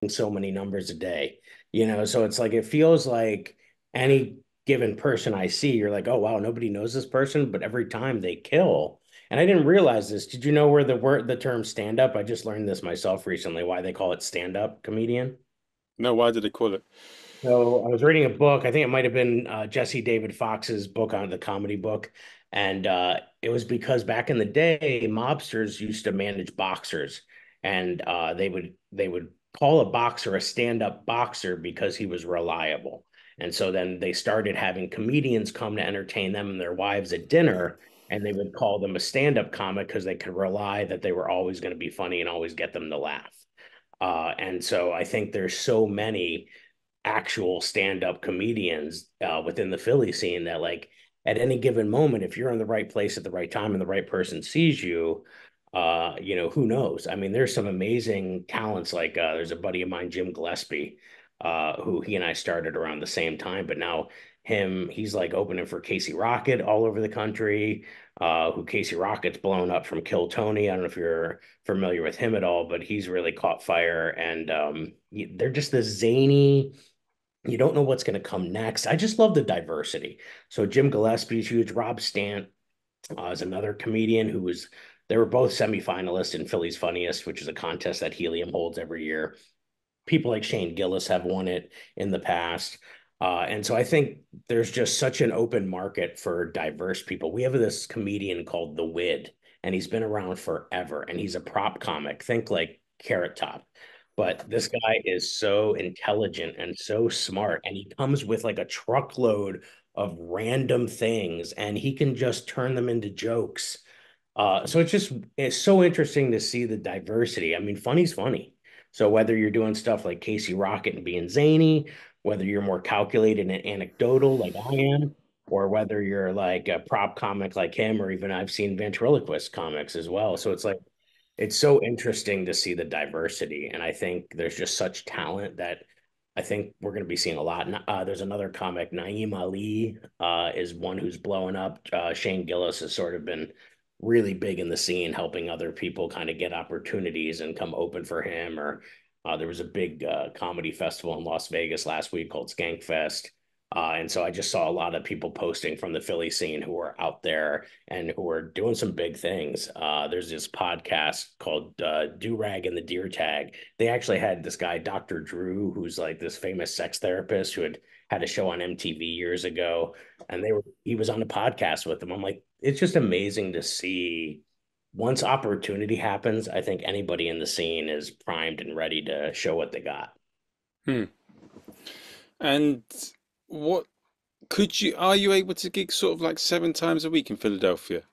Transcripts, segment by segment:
making so many numbers a day, so it's like it feels like any given person I see, you're like, oh wow, nobody knows this person, but every time they kill. And I didn't realize this. Did you know where the term stand up? I just learned this myself recently, why they call it stand up comedian. No, why did they call it? So I was reading a book. I think it might have been Jesse David Fox's book on the comedy book, and it was because back in the day, mobsters used to manage boxers, and they would call a boxer a stand-up boxer because he was reliable. And so then they started having comedians come to entertain them and their wives at dinner, and they would call them a stand-up comic because they could rely that they were always going to be funny and always get them to laugh. And so I think there's so many actual stand-up comedians within the Philly scene that like at any given moment, if you're in the right place at the right time and the right person sees you, who knows? I mean, there's some amazing talents. Like there's a buddy of mine, Jim Gillespie, who he and I started around the same time, but now he's like opening for Casey Rocket all over the country. Who Casey Rocket's blown up from Kill Tony. I don't know if you're familiar with him at all, but he's really caught fire. And they're just the zany, you don't know what's going to come next. I just love the diversity. So Jim Gillespie's huge. Rob Stant is another comedian who was. They were both semifinalists in Philly's Funniest, which is a contest that Helium holds every year. People like Shane Gillis have won it in the past. And so I think there's just such an open market for diverse people. We have this comedian called The Wid, and he's been around forever, and he's a prop comic. Think like Carrot Top. But this guy is so intelligent and so smart, and he comes with like a truckload of random things, and he can just turn them into jokes. So it's so interesting to see the diversity. I mean, funny's funny. So whether you're doing stuff like Casey Rocket and being zany, whether you're more calculated and anecdotal like I am, or whether you're like a prop comic like him, or even I've seen ventriloquist comics as well. So it's like it's so interesting to see the diversity. And I think there's just such talent that I think we're going to be seeing a lot. There's another comic, Naeem Ali, is one who's blowing up. Shane Gillis has sort of been really big in the scene, helping other people kind of get opportunities and come open for him. Or there was a big comedy festival in Las Vegas last week called Skankfest. And so I just saw a lot of people posting from the Philly scene who are out there and who are doing some big things. There's this podcast called Do Rag and the Deer Tag. They actually had this guy, Dr. Drew, who's like this famous sex therapist who had a show on MTV years ago, and he was on a podcast with them. I'm like, it's just amazing to see. Once opportunity happens, I think anybody in the scene is primed and ready to show what they got. Hmm. And what are you able to gig sort of like 7 times a week in Philadelphia?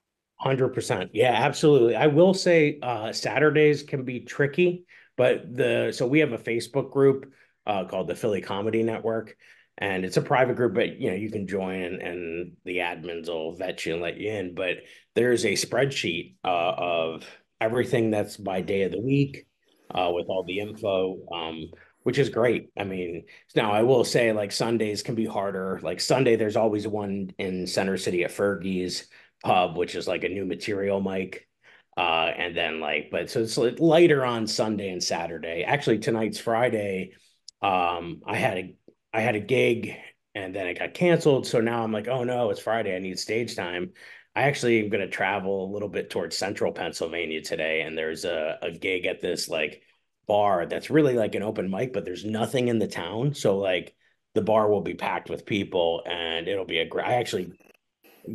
100%. Yeah, absolutely. I will say Saturdays can be tricky, but so we have a Facebook group called the Philly Comedy Network, and it's a private group, but you can join and the admins will vet you and let you in. But there's a spreadsheet of everything that's by day of the week with all the info, which is great. I mean, now I will say like Sundays can be harder. Like Sunday, there's always one in Center City at Fergie's Pub, which is like a new material mic. And then like, but so it's like lighter on Sunday and Saturday. Actually, tonight's Friday. I had a gig and then it got canceled. So now I'm like, oh no, it's Friday. I need stage time. I actually am going to travel a little bit towards central Pennsylvania today, and there's a gig at this like bar that's really like an open mic, but there's nothing in the town. So like the bar will be packed with people, and it'll be a great. I actually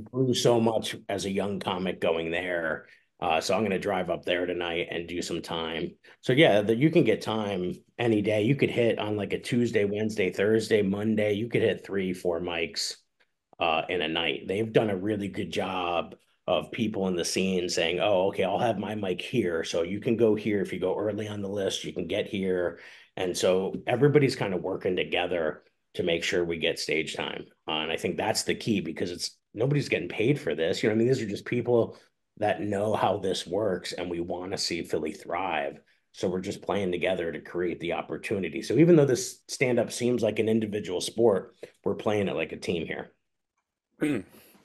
grew so much as a young comic going there. So I'm going to drive up there tonight and do some time. So yeah, that you can get time any day. You could hit on like a Tuesday, Wednesday, Thursday, Monday. You could hit 3, 4 mics in a night. They've done a really good job of people in the scene saying, "Oh, okay, I'll have my mic here, so you can go here. If you go early on the list, you can get here." And so everybody's kind of working together to make sure we get stage time. And I think that's the key because it's nobody's getting paid for this. I mean, these are just people that know how this works, and we want to see Philly thrive. So we're just playing together to create the opportunity. So even though this stand up seems like an individual sport, we're playing it like a team here.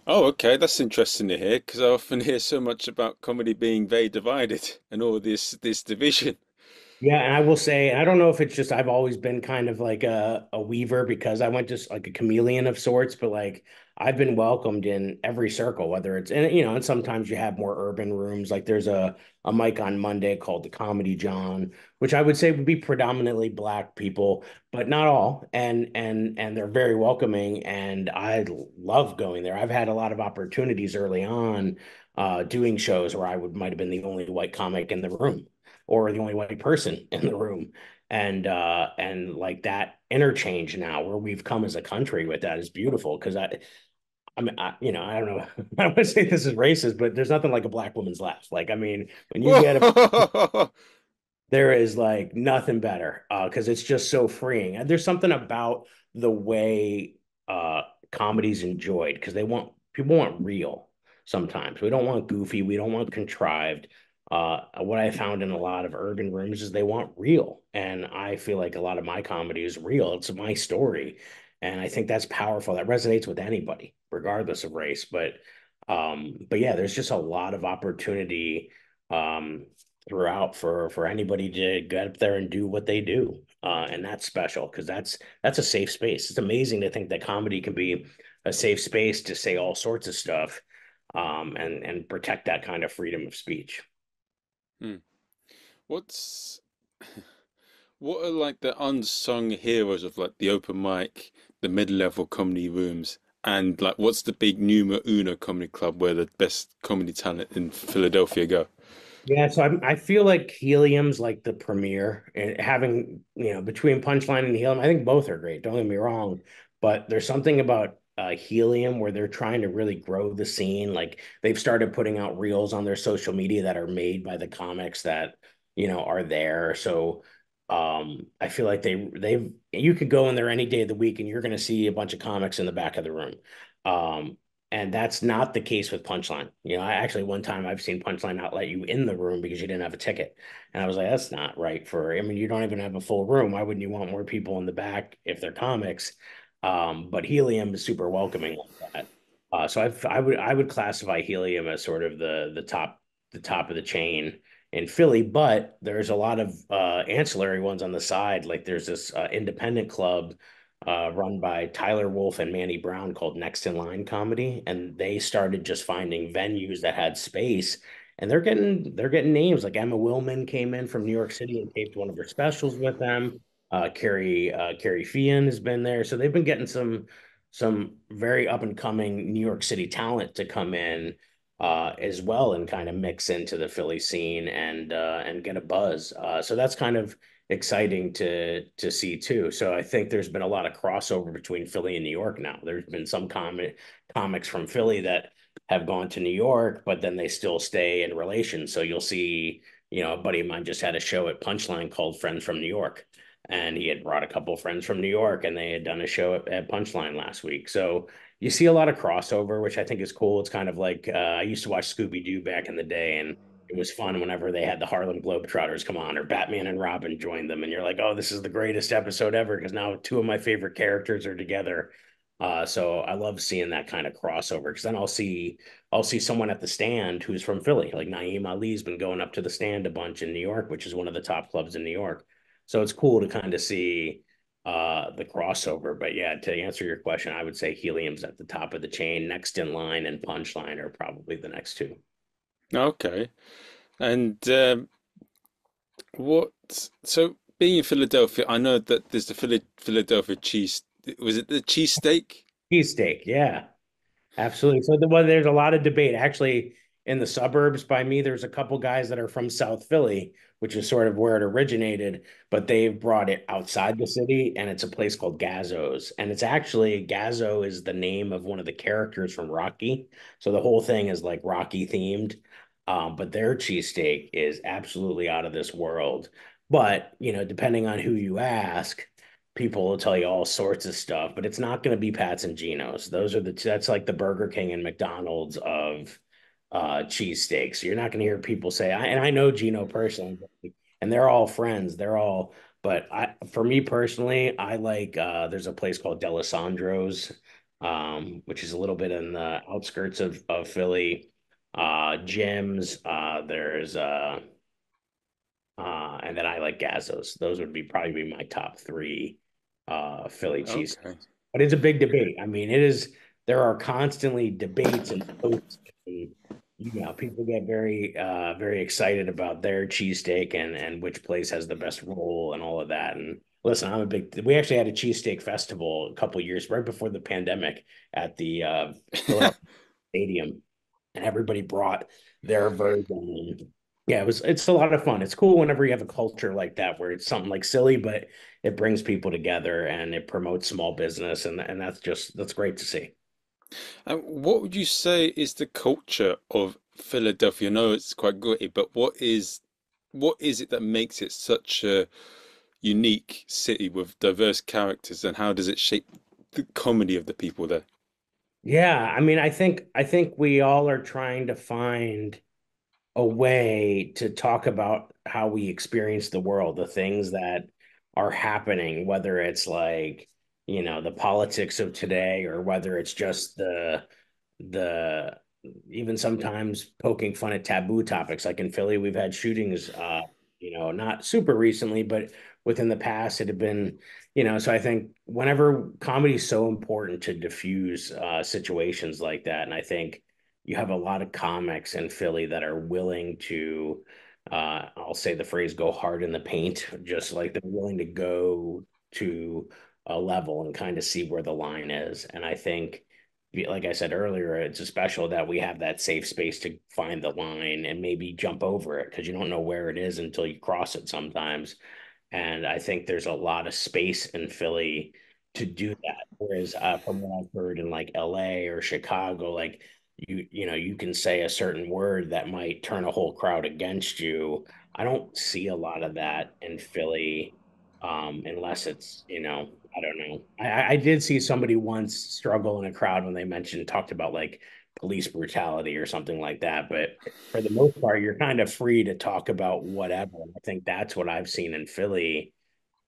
Oh, okay, that's interesting to hear because I often hear so much about comedy being very divided and all this division. Yeah, and I will say, I don't know if it's just I've always been kind of like a weaver because I went just like a chameleon of sorts, but like I've been welcomed in every circle, whether it's and sometimes you have more urban rooms. Like there's a mic on Monday called the Comedy John, which I would say would be predominantly black people, but not all. And they're very welcoming, and I love going there. I've had a lot of opportunities early on doing shows where I would might have been the only white comic in the room or the only white person in the room. And like that interchange now where we've come as a country with that is beautiful because I mean I don't know I don't want to say this is racist, but there's nothing like a black woman's laugh. Like I mean when you get a Whoa! there is like nothing better because it's just so freeing. And there's something about the way uh, comedy's enjoyed because they want people want real sometimes. We don't want goofy. We don't want contrived. What I found in a lot of urban rooms is they want real. And I feel like a lot of my comedy is real. It's my story. And I think that's powerful. That resonates with anybody, regardless of race. But yeah, there's just a lot of opportunity um, throughout for anybody to get up there and do what they do. And that's special because that's a safe space. It's amazing to think that comedy can be a safe space to say all sorts of stuff, and protect that kind of freedom of speech. Hmm. What's what are like the unsung heroes of like the open mic, the mid-level comedy rooms, and like what's the big Numa Una comedy club where the best comedy talent in Philadelphia go? Yeah, so I feel like Helium's like the premiere, and having between Punchline and Helium, I think both are great. Don't get me wrong, but there's something about Helium where they're trying to really grow the scene. Like they've started putting out reels on their social media that are made by the comics that are there. So I feel like they've you could go in there any day of the week and you're going to see a bunch of comics in the back of the room. Um, and that's not the case with Punchline. I actually one time I've seen Punchline not let you in the room because you didn't have a ticket. And I was like, that's not right I mean, you don't even have a full room. Why wouldn't you want more people in the back if they're comics? But Helium is super welcoming like that. So I would classify Helium as sort of the top of the chain in Philly, but there's a lot of ancillary ones on the side. Like there's this independent club run by Tyler Wolf and Manny Brown called Next in Line Comedy, and they started just finding venues that had space, and they're getting names like Emma Willman came in from New York City and taped one of her specials with them. Carrie Fian has been there, so they've been getting some very up and coming New York City talent to come in as well and kind of mix into the Philly scene and get a buzz. So that's kind of exciting to see too. So I think there's been a lot of crossover between Philly and New York now. There's been some comics from Philly that have gone to New York, but then they still stay in relation. So you'll see, a buddy of mine just had a show at Punchline called Friends from New York. And he had brought a couple of friends from New York and they had done a show at Punchline last week. So you see a lot of crossover, which I think is cool. It's kind of like I used to watch Scooby-Doo back in the day, and it was fun whenever they had the Harlem Globetrotters come on or Batman and Robin joined them. And you're like, oh, this is the greatest episode ever because now two of my favorite characters are together. So I love seeing that kind of crossover because then I'll see someone at the stand who's from Philly, like Naeem Ali's been going up to the stand a bunch in New York, which is one of the top clubs in New York. So it's cool to kind of see the crossover. But yeah, to answer your question, I would say Helium's at the top of the chain. Next in line and Punchline are probably the next two. Okay. And what? So being in Philadelphia, I know that there's the Philadelphia cheese. Was it the cheesesteak? Cheesesteak, yeah. Absolutely. There's a lot of debate. Actually, in the suburbs by me, there's a couple guys that are from South Philly, which is sort of where it originated, but they've brought it outside the city, and it's a place called Gazzo's. And it's actually Gazzo is the name of one of the characters from Rocky. So the whole thing is like Rocky themed. But their cheesesteak is absolutely out of this world. But, depending on who you ask, people will tell you all sorts of stuff, but it's not going to be Pat's and Geno's. That's like the Burger King and McDonald's of cheesesteaks. You're not going to hear people say, and I know Gino personally, and they're all friends. But for me personally, I like, there's a place called Delisandro's, which is a little bit in the outskirts of Philly. Jim's, there's And then I like Gazzo's. Those would be probably be my top three Philly cheese. Okay. But it's a big debate. I mean, it is, there are constantly debates and votes. And, people get very excited about their cheesesteak and which place has the best roll and all of that. And listen, we actually had a cheesesteak festival a couple years right before the pandemic at the Philadelphia Stadium, and everybody brought their version. Yeah, it's a lot of fun. It's cool whenever you have a culture like that where it's something like silly, but it brings people together and it promotes small business, and that's great to see. And what would you say is the culture of Philadelphia? I know it's quite gritty, but what is it that makes it such a unique city with diverse characters, and how does it shape the comedy of the people there? Yeah, I mean, I think we all are trying to find a way to talk about how we experience the world, the things that are happening, whether it's like, the politics of today or whether it's just the even sometimes poking fun at taboo topics. Like in Philly, we've had shootings, not super recently, but within the past, it had been, so I think whenever comedy is so important to diffuse situations like that, and I think you have a lot of comics in Philly that are willing to, I'll say the phrase, go hard in the paint, just like they're willing to go to a level and kind of see where the line is. And I think, like I said earlier, it's a special that we have that safe space to find the line and maybe jump over it because you don't know where it is until you cross it sometimes. And I think there's a lot of space in Philly to do that. Whereas from what I've heard in like LA or Chicago, like you can say a certain word that might turn a whole crowd against you. I don't see a lot of that in Philly, unless it's, I don't know. I did see somebody once struggle in a crowd when they talked about like police brutality or something like that. But for the most part, you're kind of free to talk about whatever. I think that's what I've seen in Philly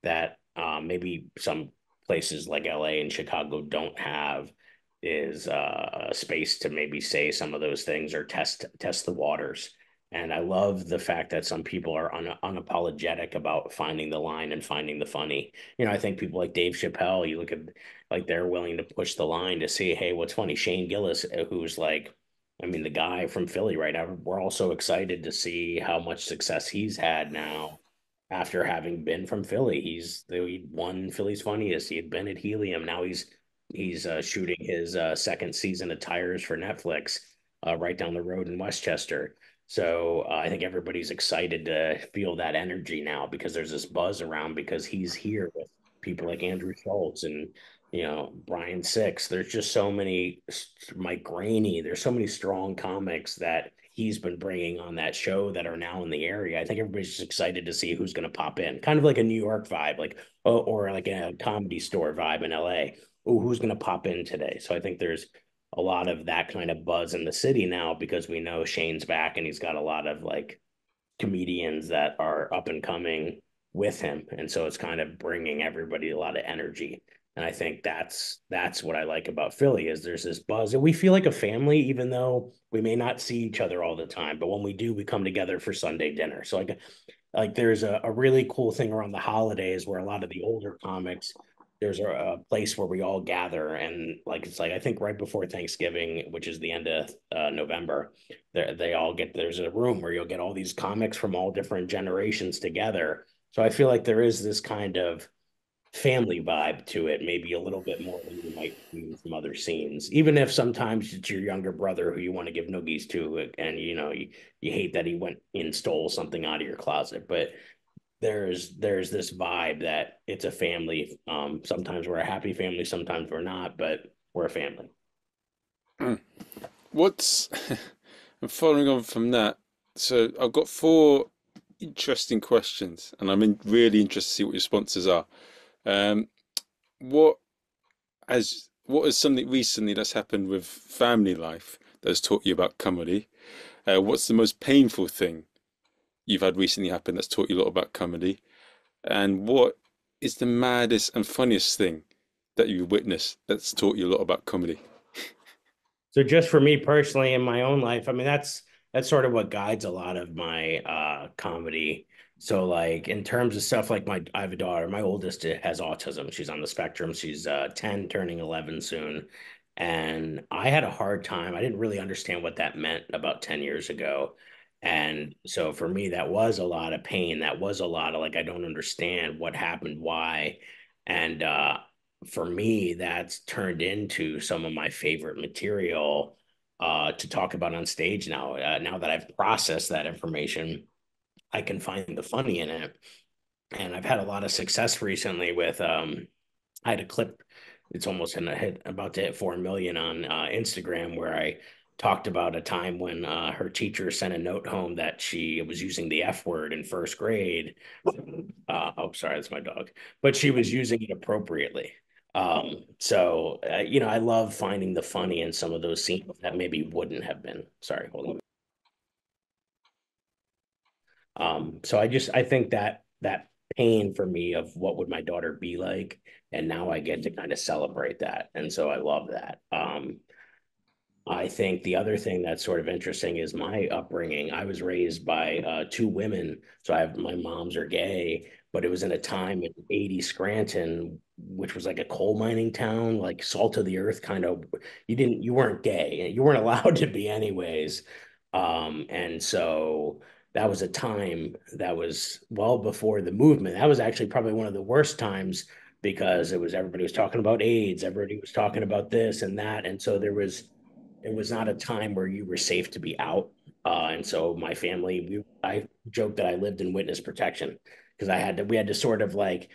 that maybe some places like LA and Chicago don't have is a space to maybe say some of those things or test the waters. And I love the fact that some people are unapologetic about finding the line and finding the funny. I think people like Dave Chappelle, you look at like they're willing to push the line to see, hey, what's funny? Shane Gillis, who's like, I mean, the guy from Philly right now, we're all so excited to see how much success he's had now after having been from Philly. He won Philly's Funniest. He had been at Helium. Now he's shooting his second season of Tires for Netflix right down the road in Westchester. So I think everybody's excited to feel that energy now because there's this buzz around because he's here with people like Andrew Schultz and Brian Six. There's just so many, Mike Graney. There's so many strong comics that he's been bringing on that show that are now in the area. I think everybody's just excited to see who's going to pop in, kind of like a New York vibe, like or like a Comedy Store vibe in LA. Oh, who's going to pop in today? So I think there's a lot of that kind of buzz in the city now because we know Shane's back and he's got a lot of like comedians that are up and coming with him, and so it's kind of bringing everybody a lot of energy. And I think that's what I like about Philly is there's this buzz and we feel like a family, even though we may not see each other all the time. But when we do, we come together for Sunday dinner. So like there's a really cool thing around the holidays where a lot of the older comics, there's a place where we all gather and like it's like I think right before Thanksgiving, which is the end of November, they all get there's a room where you'll get all these comics from all different generations together. So I feel like there is this kind of family vibe to it, maybe a little bit more than you might see from other scenes. Even if sometimes it's your younger brother who you want to give noogies to, and you hate that he went and stole something out of your closet, but there's this vibe that it's a family. Sometimes we're a happy family, sometimes we're not, but we're a family. What's and following on from that, so I've got four interesting questions, and really interested to see what your sponsors are. Um, what what is something recently that's happened with family life that's taught you about comedy? What's the most painful thing you've had recently happen that's taught you a lot about comedy? And what is the maddest and funniest thing that you witnessed that's taught you a lot about comedy? So just for me personally in my own life, I mean that's sort of what guides a lot of my comedy. So like in terms of stuff like I have a daughter, my oldest has autism. She's on the spectrum. She's 10 turning 11 soon. And I had a hard time. I didn't really understand what that meant about 10 years ago. And so for me, that was a lot of pain. That was a lot of like, I don't understand what happened, why. And for me, that's turned into some of my favorite material to talk about on stage now. Now that I've processed that information, I can find the funny in it. And I've had a lot of success recently with I had a clip, it's almost in a hit about to hit 4 million on Instagram where I talked about a time when her teacher sent a note home that she was using the F word in first grade. Oh, sorry, that's my dog. But she was using it appropriately. So I love finding the funny in some of those scenes that maybe wouldn't have been. Sorry, hold on. So I think that that pain for me of what would my daughter be like, and now I get to kind of celebrate that, and so I love that. I think the other thing that's sort of interesting is my upbringing. I was raised by two women, so I have my moms are gay, but it was in a time in 80 Scranton, which was like a coal mining town, like salt of the earth kind of. You weren't gay, you weren't allowed to be anyways, and so that was a time that was well before the movement. That was actually probably one of the worst times because everybody was talking about AIDS, everybody was talking about this and that, and so it was not a time where you were safe to be out. And so my family, I joked that I lived in witness protection because we had to sort of like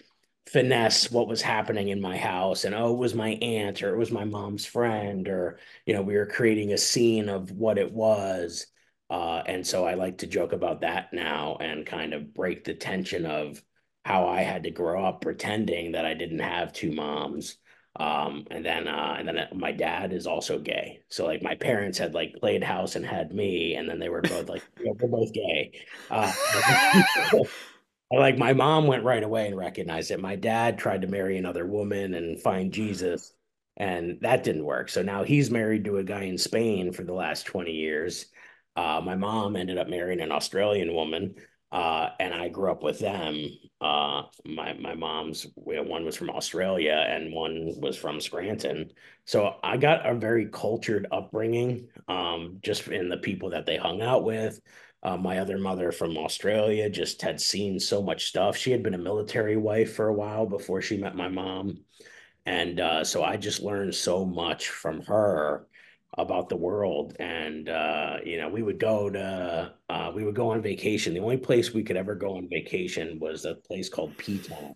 finesse what was happening in my house. And oh, it was my aunt or it was my mom's friend, or, we were creating a scene of what it was. And so I like to joke about that now and kind of break the tension of how I had to grow up pretending that I didn't have two moms, and then my dad is also gay. So like my parents had like played house and had me, and then they were both like, yeah, we're both gay. Uh, like my mom went right away and recognized it. My dad tried to marry another woman and find Jesus, and that didn't work. So now he's married to a guy in Spain for the last 20 years. My mom ended up marrying an Australian woman, and I grew up with them. My mom's one was from Australia and one was from Scranton. So I got a very cultured upbringing, just in the people that they hung out with. My other mother from Australia just had seen so much stuff. She had been a military wife for a while before she met my mom. And so I just learned so much from her about the world. And we would go on vacation. The only place we could ever go on vacation was a place called P-Town.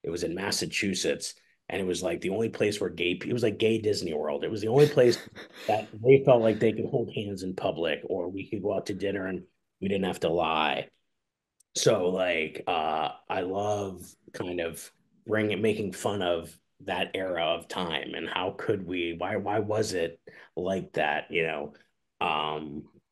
It was in Massachusetts, and it was like the only place where it was like gay Disney World. It was the only place that they felt like they could hold hands in public, or we could go out to dinner and we didn't have to lie. So like I love kind of making fun of that era of time and how could we why was it like that,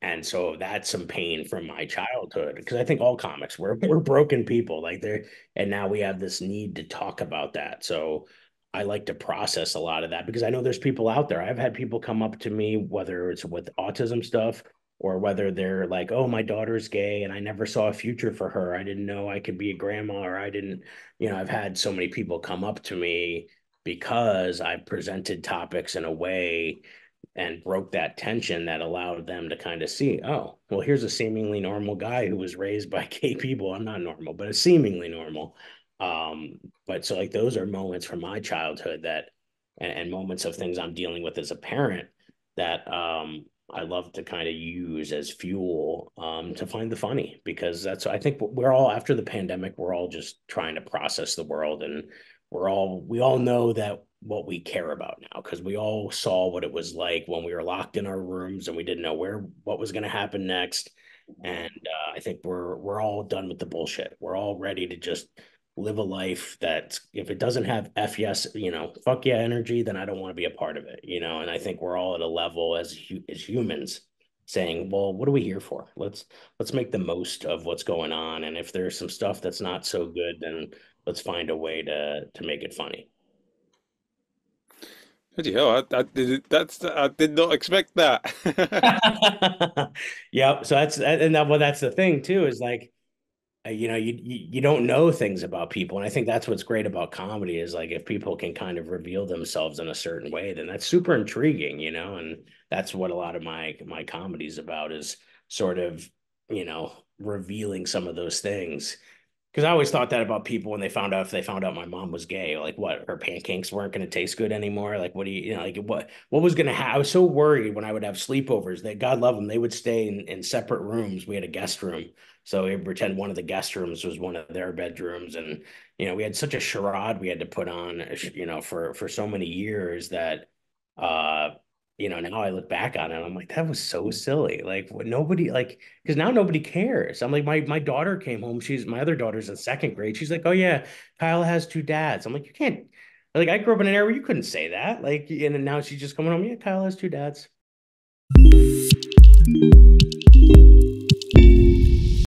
and so that's some pain from my childhood because I think all comics we're broken people like they're and now we have this need to talk about that. So I like to process a lot of that because I know there's people out there. I've had people come up to me, whether it's with autism stuff or whether they're like, oh, my daughter's gay and I never saw a future for her. I didn't know I could be a grandma, or I didn't, I've had so many people come up to me because I presented topics in a way and broke that tension that allowed them to kind of see, oh, well, here's a seemingly normal guy who was raised by gay people. I'm not normal, but it's seemingly normal. But so like those are moments from my childhood and moments of things I'm dealing with as a parent that I love to kind of use as fuel to find the funny because I think we're all after the pandemic, we're all just trying to process the world and we all know that what we care about now because we all saw what it was like when we were locked in our rooms and we didn't know what was going to happen next. And I think we're all done with the bullshit. We're all ready to just live a life that if it doesn't have F yes, fuck yeah energy, then I don't want to be a part of it. And I think we're all at a level as humans saying, well, what are we here for? Let's make the most of what's going on. And if there's some stuff that's not so good, then let's find a way to make it funny. Bloody hell, I did not expect that. Yep. So that's and that well, that's the thing too, is like you don't know things about people, and I think that's what's great about comedy is like if people can kind of reveal themselves in a certain way, then that's super intriguing, and that's what a lot of my comedy is about is sort of revealing some of those things. Because I always thought that about people when they found out if they found out my mom was gay, like what her pancakes weren't going to taste good anymore. Like what do like what was going to happen? I was so worried when I would have sleepovers that God love them, they would stay in separate rooms. We had a guest room, so we would pretend one of the guest rooms was one of their bedrooms, and we had such a charade we had to put on, for so many years that uh now I look back on it, I'm like, that was so silly. Like, what nobody like, because now nobody cares. I'm like, my daughter came home. My other daughter's in second grade. She's like, oh yeah, Kyle has two dads. I'm like, you can't. Like, I grew up in an era where you couldn't say that. Like, and then now she's just coming home. Yeah, Kyle has two dads.